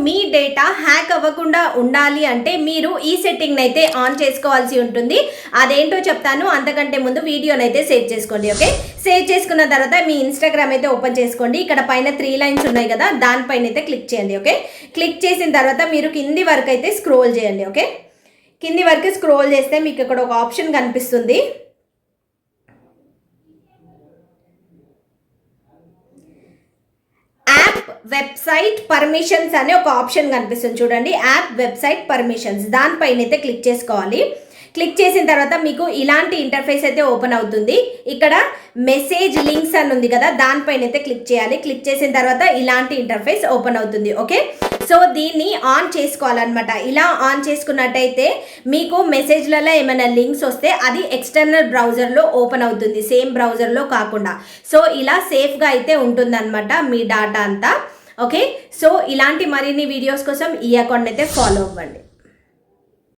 మీ data hack అవ్వకుండా ఉండాలి అంటే మీరు ఈ సెట్టింగ్ అయితే ఆన్ చేసుకోవాల్సి ఉంటుంది. అదేంటో చెప్తాను, అంతకంటే ముందు వీడియోని అయితే సేవ్ చేసుకోండి. ఓకే, సేవ్ చేసుకున్న తర్వాత మీ ఇన్స్టాగ్రామ్ అయితే ఓపెన్ చేసుకోండి. ఇక్కడ పైన 3 లైన్స్ ఉన్నాయి కదా, దానిపైన అయితే క్లిక్ చేయండి. ఓకే, క్లిక్ చేసిన తర్వాత మీరు కింది వరకు అయితే స్క్రోల్ చేయండి. ఓకే, కింది వరకు స్క్రోల్ చేస్తే మీకు ఇక్కడ ఒక ఆప్షన్ కనిపిస్తుంది. యాప్ వెబ్సైట్ పర్మిషన్స్ అనే ఒక ఆప్షన్ కనిపిస్తుంది చూడండి. యాప్ వెబ్సైట్ పర్మిషన్స్, దానిపైన అయితే క్లిక్ చేసుకోవాలి. క్లిక్ చేసిన తర్వాత మీకు ఇలాంటి ఇంటర్ఫేస్ అయితే ఓపెన్ అవుతుంది. ఇక్కడ మెసేజ్ లింక్స్ అని ఉంది కదా, దానిపైన అయితే క్లిక్ చేయాలి. క్లిక్ చేసిన తర్వాత ఇలాంటి ఇంటర్ఫేస్ ఓపెన్ అవుతుంది. ఓకే, సో దీన్ని ఆన్ చేసుకోవాలన్నమాట. ఇలా ఆన్ చేసుకున్నట్టయితే మీకు మెసేజ్లలో ఏమైనా లింక్స్ వస్తే అది ఎక్స్టర్నల్ బ్రౌజర్లో ఓపెన్ అవుతుంది, సేమ్ బ్రౌజర్లో కాకుండా. సో ఇలా సేఫ్గా అయితే ఉంటుందన్నమాట మీ డాటా అంతా. ఓకే, సో ఇలాంటి మరిన్ని వీడియోస్ కోసం ఈ అకౌంట్ అయితే ఫాలో అవ్వండి.